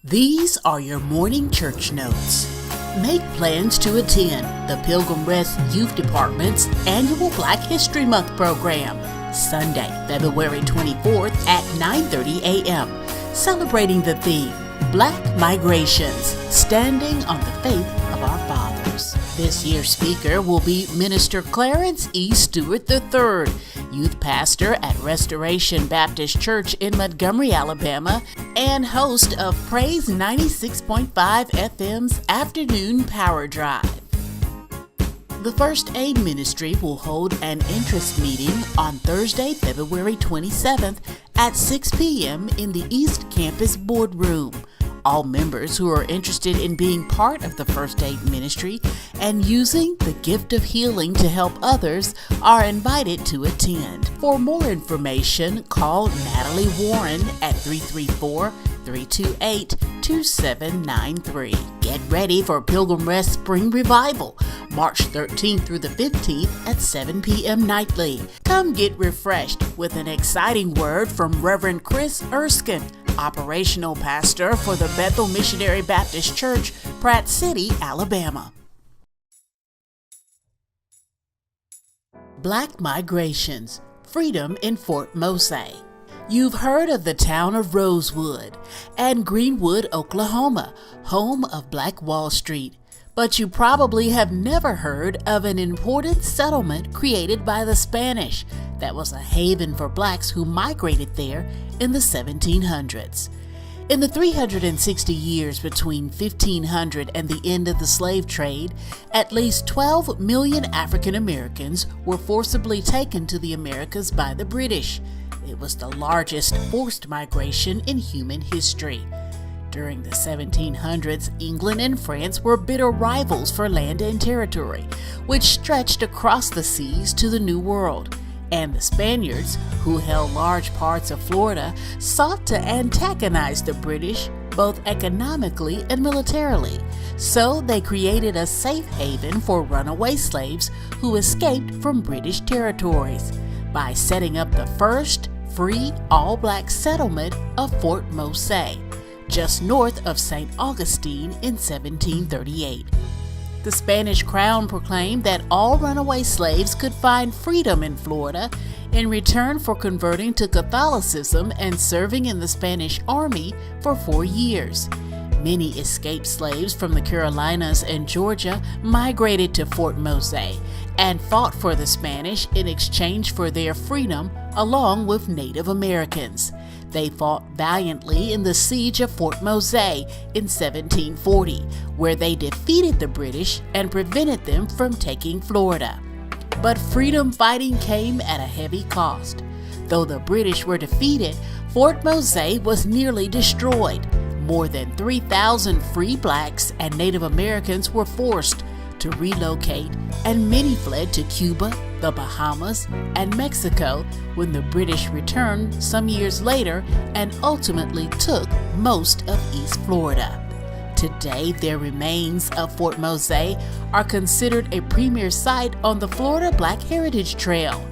These are your morning church notes. Make plans to attend the Pilgrim Rest Youth Department's annual Black History Month program, Sunday, February 24th at 9:30 a.m., celebrating the theme, Black Migrations, Standing on the Faith of Our Fathers. This year's speaker will be Minister Clarence E. Stewart III, youth pastor at Restoration Baptist Church in Montgomery, Alabama, and host of Praise 96.5 FM's Afternoon Power Drive. The First Aid Ministry will hold an interest meeting on Thursday, February 27th at 6 p.m. in the East Campus Boardroom. All members who are interested in being part of the First Aid Ministry and using the gift of healing to help others are invited to attend. For more information, call Natalie Warren at 334-328-2793. Get ready for Pilgrim Rest Spring Revival, March 13th through the 15th at 7 p.m. nightly. Come get refreshed with an exciting word from Reverend Chris Erskine, operational pastor for the Bethel Missionary Baptist Church, Pratt City, Alabama. Black Migrations, Freedom in Fort Mose. You've heard of the town of Rosewood and Greenwood, Oklahoma, home of Black Wall Street, but you probably have never heard of an important settlement created by the Spanish that was a haven for blacks who migrated there in the 1700s. In the 360 years between 1500 and the end of the slave trade, at least 12 million African Americans were forcibly taken to the Americas by the British. It was the largest forced migration in human history. During the 1700s, England and France were bitter rivals for land and territory, which stretched across the seas to the New World. And the Spaniards, who held large parts of Florida, sought to antagonize the British both economically and militarily. So they created a safe haven for runaway slaves who escaped from British territories by setting up the first free all-black settlement of Fort Mose, just north of St. Augustine in 1738. The Spanish crown proclaimed that all runaway slaves could find freedom in Florida in return for converting to Catholicism and serving in the Spanish Army for 4 years. Many escaped slaves from the Carolinas and Georgia migrated to Fort Mose and fought for the Spanish in exchange for their freedom along with Native Americans. They fought valiantly in the Siege of Fort Mose in 1740, where they defeated the British and prevented them from taking Florida. But freedom fighting came at a heavy cost. Though the British were defeated, Fort Mose was nearly destroyed. More than 3,000 free blacks and Native Americans were forced to relocate, and many fled to Cuba, the Bahamas, and Mexico when the British returned some years later and ultimately took most of East Florida. Today, their remains of Fort Mose are considered a premier site on the Florida Black Heritage Trail.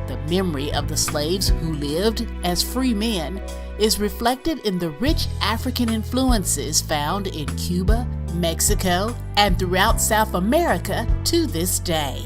The memory of the slaves who lived as free men is reflected in the rich African influences found in Cuba, Mexico, and throughout South America to this day.